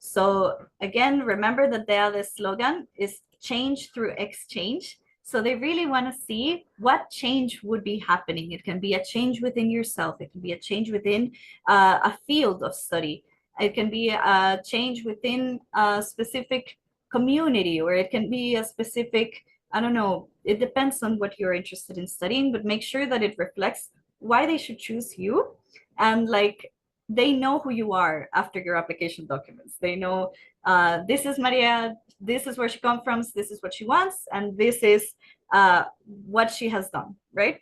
So again, remember that the slogan is change through exchange. So they really want to see what change would be happening. It can be a change within yourself. It can be a change within a field of study. It can be a change within a specific community, or it can be a specific, I don't know, it depends on what you're interested in studying, but make sure that it reflects why they should choose you. And they know who you are after your application documents. They know this is Maria, this is where she comes from, this is what she wants, and this is what she has done, right?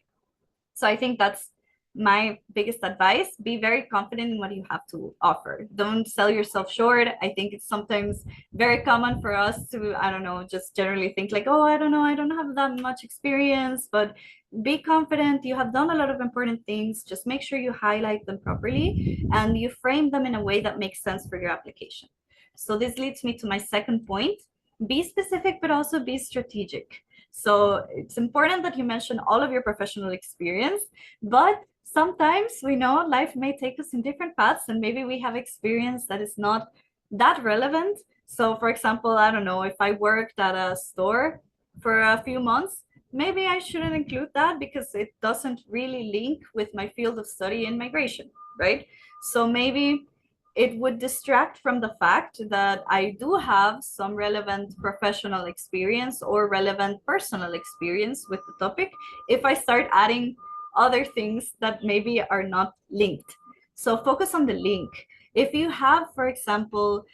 So I think that's my biggest advice. Be very confident in what you have to offer. Don't sell yourself short. I think it's sometimes very common for us to, I don't know, just generally think oh, I don't know, I don't have that much experience, but be confident. You have done a lot of important things. Just make sure you highlight them properly and you frame them in a way that makes sense for your application. So this leads me to my second point. Be specific, but also be strategic. So it's important that you mention all of your professional experience, but sometimes we know life may take us in different paths and maybe we have experience that is not that relevant. So for example, I don't know, if I worked at a store for a few months, maybe I shouldn't include that because it doesn't really link with my field of study in migration, right? So maybe it would distract from the fact that I do have some relevant professional experience or relevant personal experience with the topic if I start adding other things that maybe are not linked. So focus on the link. If you have, for example,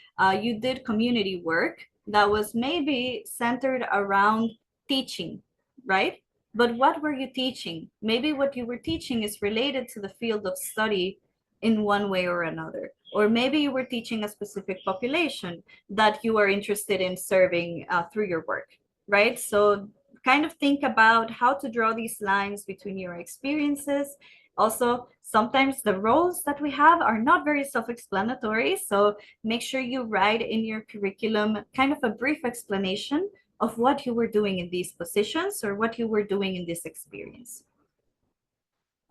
you did community work that was maybe centered around teaching, right? But what were you teaching? Maybe what you were teaching is related to the field of study in one way or another. Or maybe you were teaching a specific population that you are interested in serving through your work, right? So kind of think about how to draw these lines between your experiences. Also, sometimes the roles that we have are not very self-explanatory. So make sure you write in your curriculum kind of a brief explanation of what you were doing in these positions or what you were doing in this experience.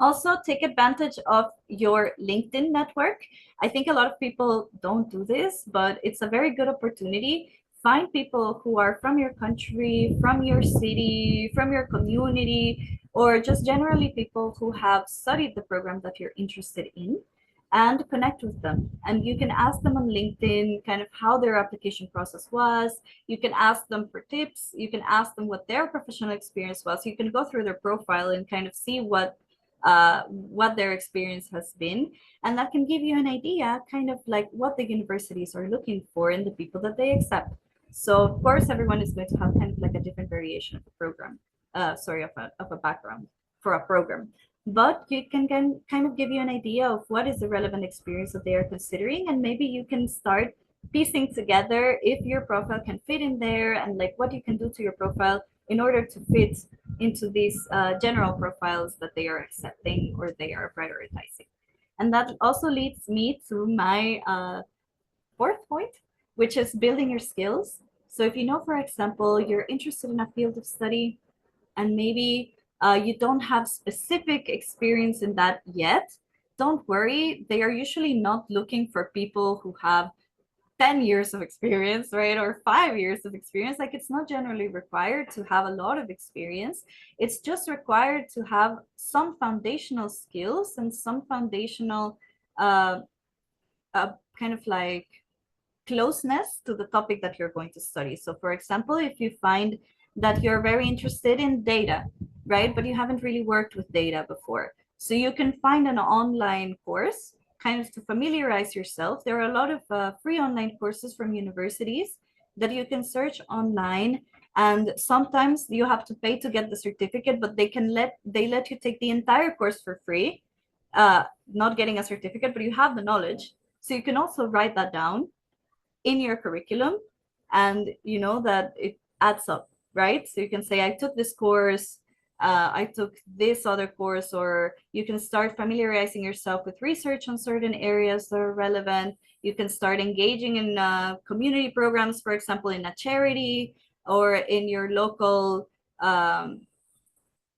Also, take advantage of your LinkedIn network. I think a lot of people don't do this, but it's a very good opportunity. Find people who are from your country, from your city, from your community, or just generally people who have studied the program that you're interested in, and connect with them. And you can ask them on LinkedIn kind of how their application process was. You can ask them for tips. You can ask them what their professional experience was. You can go through their profile and kind of see what their experience has been, and that can give you an idea kind of like what the universities are looking for in the people that they accept. So of course everyone is going to have kind of like a different variation of a program, of a background for a program, but you can kind of give you an idea of what is the relevant experience that they are considering, and maybe you can start piecing together if your profile can fit in there, and like what you can do to your profile in order to fit into these general profiles that they are accepting or they are prioritizing. And that also leads me to my fourth point, which is building your skills. So if you know, for example, you're interested in a field of study and maybe you don't have specific experience in that yet, don't worry. They are usually not looking for people who have 10 years of experience, right? Or 5 years of experience. Like, it's not generally required to have a lot of experience. It's just required to have some foundational skills and some foundational uh, kind of like closeness to the topic that you're going to study. So for example, if you find that you're very interested in data, right? But you haven't really worked with data before. So you can find an online course kind of to familiarize yourself. There are a lot of free online courses from universities that you can search online, and sometimes you have to pay to get the certificate, but they let you take the entire course for free, not getting a certificate, but you have the knowledge. So you can also write that down in your curriculum, and you know that it adds up, right? So you can say, I took this course, I took this other course, or you can start familiarizing yourself with research on certain areas that are relevant. You can start engaging in community programs, for example, in a charity or in your local, I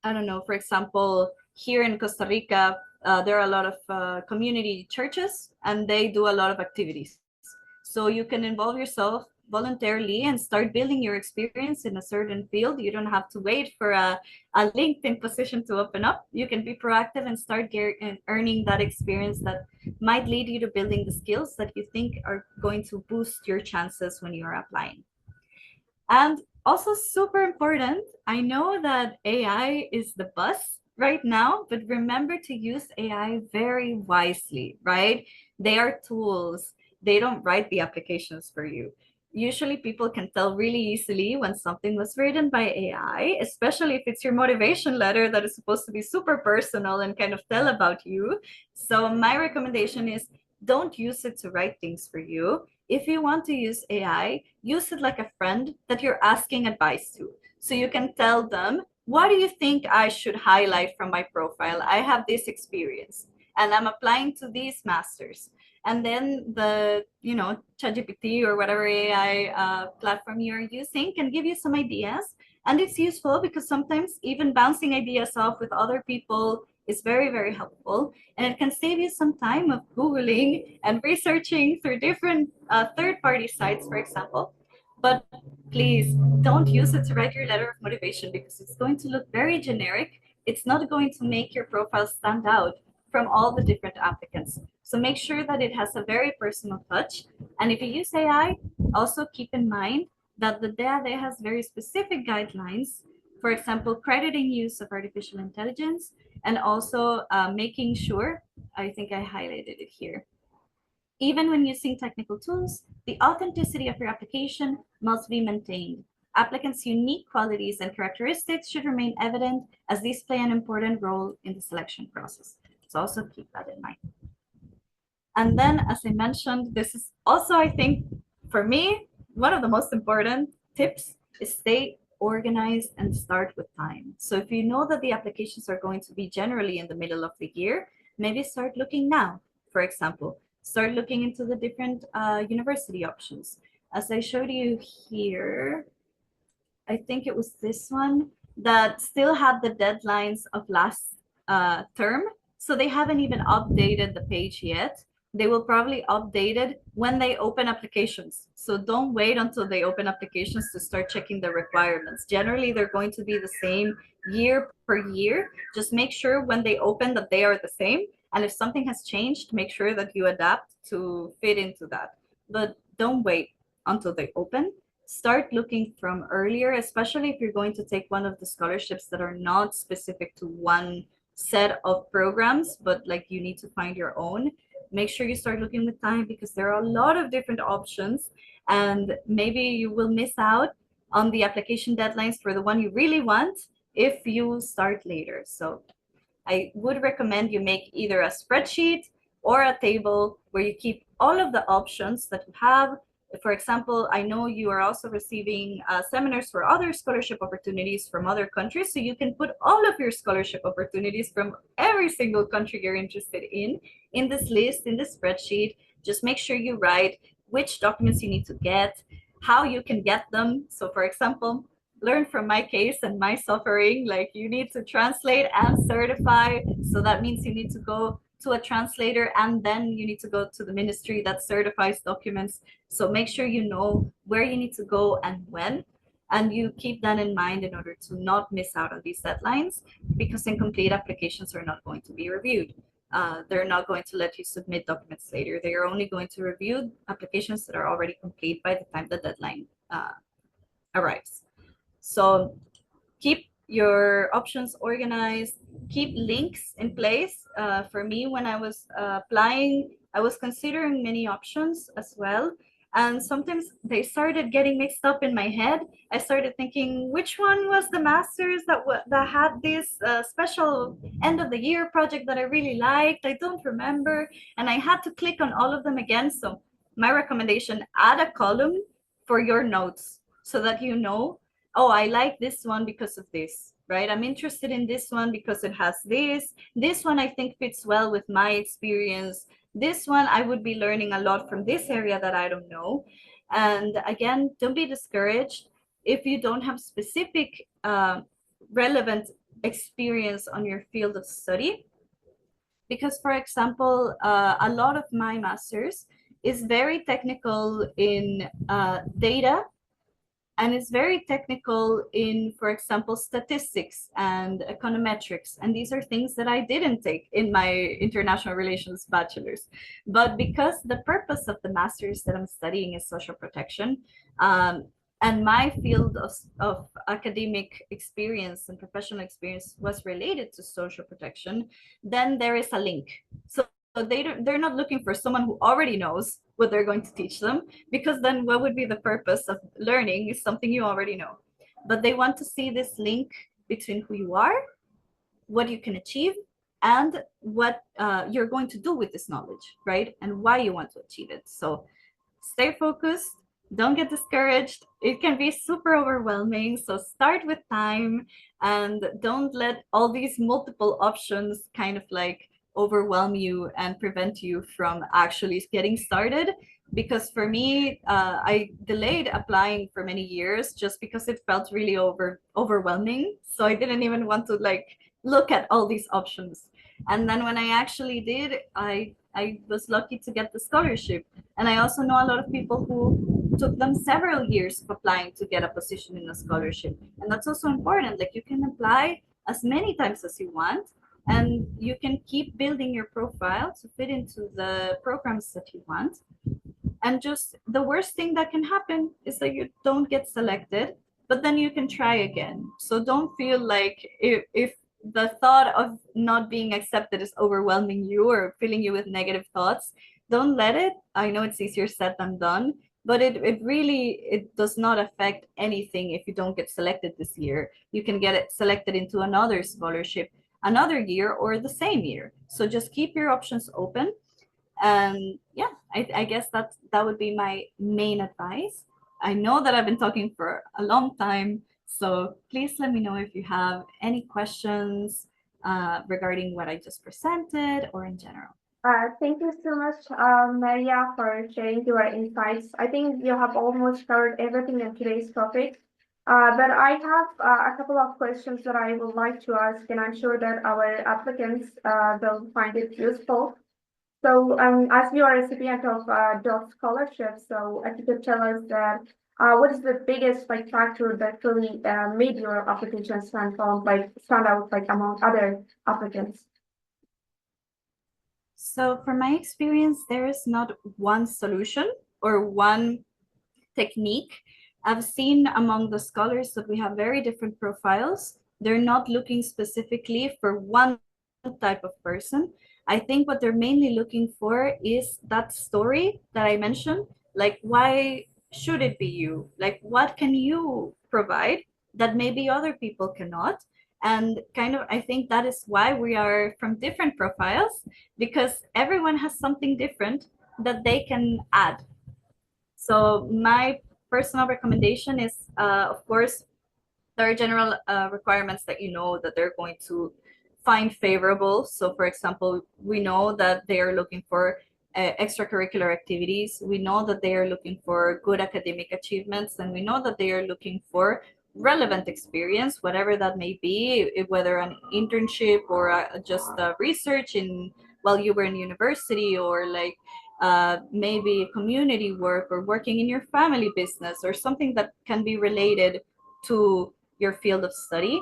don't know, for example, here in Costa Rica, there are a lot of community churches and they do a lot of activities. So you can involve yourself voluntarily and start building your experience in a certain field. You don't have to wait for a LinkedIn position to open up. You can be proactive and start earning that experience that might lead you to building the skills that you think are going to boost your chances when you're applying. And also super important, I know that AI is the buzz right now, but remember to use AI very wisely, right? They are tools. They don't write the applications for you. Usually people can tell really easily when something was written by AI, especially if it's your motivation letter that is supposed to be super personal and kind of tell about you. So my recommendation is don't use it to write things for you. If you want to use AI, use it like a friend that you're asking advice to. So you can tell them, what do you think I should highlight from my profile? I have this experience and I'm applying to these masters. And then the, ChatGPT or whatever AI platform you're using can give you some ideas. And it's useful because sometimes even bouncing ideas off with other people is very, very helpful. And it can save you some time of Googling and researching through different third-party sites, for example. But please don't use it to write your letter of motivation because it's going to look very generic. It's not going to make your profile stand out. from all the different applicants. So make sure that it has a very personal touch. And if you use AI, also keep in mind that the DAAD has very specific guidelines, for example, crediting use of artificial intelligence, and also making sure, I think I highlighted it here, even when using technical tools, the authenticity of your application must be maintained. Applicants' unique qualities and characteristics should remain evident as these play an important role in the selection process. So also keep that in mind. And then, as I mentioned, this is also, I think, for me, one of the most important tips is stay organized and start with time. So if you know that the applications are going to be generally in the middle of the year, maybe start looking now. For example, start looking into the different university options. As I showed you here, I think it was this one that still had the deadlines of last term. So they haven't even updated the page yet. They will probably update it when they open applications. So don't wait until they open applications to start checking the requirements. Generally, they're going to be the same year per year. Just make sure when they open that they are the same. And if something has changed, make sure that you adapt to fit into that. But don't wait until they open. Start looking from earlier, especially if you're going to take one of the scholarships that are not specific to one set of programs, but like you need to find your own. Make sure you start looking with time because there are a lot of different options, and maybe you will miss out on the application deadlines for the one you really want if you start later. So I would recommend you make either a spreadsheet or a table where you keep all of the options that you have. For example, I know you are also receiving seminars for other scholarship opportunities from other countries, so you can put all of your scholarship opportunities from every single country you're interested in this list, in this spreadsheet. Just make sure you write which documents you need to get, how you can get them. So for example, learn from my case and my suffering, like you need to translate and certify. So that means you need to go to a translator and then you need to go to the ministry that certifies documents. So make sure you know where you need to go and when, and you keep that in mind in order to not miss out on these deadlines, because incomplete applications are not going to be reviewed. They're not going to let you submit documents later. They are only going to review applications that are already complete by the time the deadline arrives. So keep your options organized, keep links in place. For me, when I was applying, I was considering many options as well. And sometimes they started getting mixed up in my head. I started thinking, which one was the master's that had this special end of the year project that I really liked? I don't remember. And I had to click on all of them again. So my recommendation, add a column for your notes so that you know, oh, I like this one because of this, right? I'm interested in this one because it has this. This one I think fits well with my experience. This one I would be learning a lot from this area that I don't know. And again, don't be discouraged if you don't have specific relevant experience on your field of study. Because, for example, a lot of my master's is very technical in data, and it's very technical in, for example, statistics and econometrics. And these are things that I didn't take in my international relations bachelor's. But because the purpose of the master's that I'm studying is social protection, and my field of academic experience and professional experience was related to social protection, then there is a link. So they're not looking for someone who already knows what they're going to teach them, because then what would be the purpose of learning is something you already know. But they want to see this link between who you are, what you can achieve, and what you're going to do with this knowledge, right? And why you want to achieve it. So stay focused, don't get discouraged. It can be super overwhelming. So start with time and don't let all these multiple options kind of like overwhelm you and prevent you from actually getting started. Because for me, I delayed applying for many years just because it felt really overwhelming. So I didn't even want to like look at all these options. And then when I actually did, I was lucky to get the scholarship. And I also know a lot of people who took them several years of applying to get a position in a scholarship. And that's also important. Like you can apply as many times as you want, and you can keep building your profile to fit into the programs that you want. And just the worst thing that can happen is that you don't get selected, but then you can try again. So don't feel like if the thought of not being accepted is overwhelming you or filling you with negative thoughts, don't let it. I know it's easier said than done, but it really it does not affect anything. If you don't get selected this year, you can get it selected into another scholarship another year or the same year. So just keep your options open. And yeah, I guess that would be my main advice. I know that I've been talking for a long time, so please let me know if you have any questions regarding what I just presented or in general. Thank you so much, Maria, for sharing your insights. I think you have almost covered everything in today's topic. But I have a couple of questions that I would like to ask, and I'm sure that our applicants will find it useful. So, as you are a recipient of DOT scholarship, so if you could tell us that what is the biggest like factor that really made your application stand out like among other applicants? So, from my experience, there is not one solution or one technique. I've seen among the scholars that we have very different profiles. They're not looking specifically for one type of person. I think what they're mainly looking for is that story that I mentioned. Like, why should it be you? Like, what can you provide that maybe other people cannot? And kind of, I think that is why we are from different profiles, because everyone has something different that they can add. So my personal recommendation is, of course, there are general requirements that you know that they're going to find favorable. So, for example, we know that they are looking for extracurricular activities. We know that they are looking for good academic achievements, and we know that they are looking for relevant experience, whatever that may be, whether an internship or just research in while you were in university, or like maybe community work or working in your family business or something that can be related to your field of study.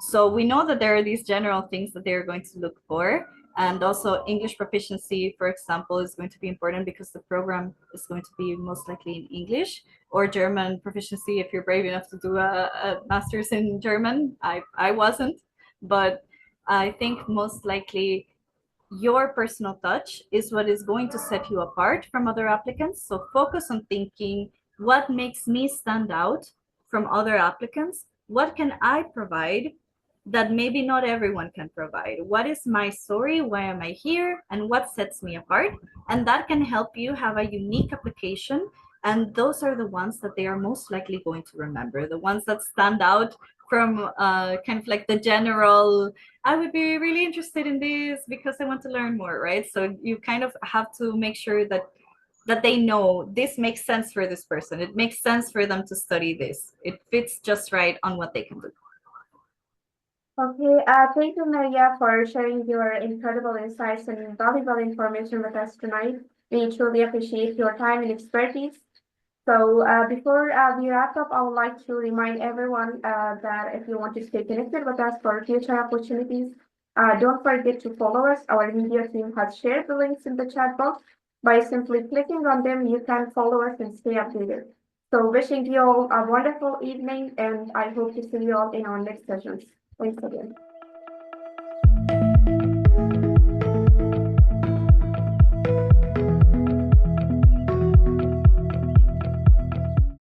So we know that there are these general things that they're going to look for. And also English proficiency, for example, is going to be important because the program is going to be most likely in English, or German proficiency if you're brave enough to do a master's in German. I wasn't, but I think most likely your personal touch is what is going to set you apart from other applicants. So focus on thinking, what makes me stand out from other applicants? What can I provide that maybe not everyone can provide? What is my story? Why am I here? And what sets me apart? And that can help you have a unique application. And those are the ones that they are most likely going to remember, the ones that stand out from kind of like the general, I would be really interested in this because I want to learn more, right? So you kind of have to make sure that they know this makes sense for this person. It makes sense for them to study this. It fits just right on what they can do. Okay, thank you, Maria, for sharing your incredible insights and valuable information with us tonight. We truly appreciate your time and expertise. So, before we wrap up, I would like to remind everyone that if you want to stay connected with us for future opportunities, don't forget to follow us. Our media team has shared the links in the chat box. By simply clicking on them, you can follow us and stay updated. So, wishing you all a wonderful evening, and I hope to see you all in our next sessions. Thanks again.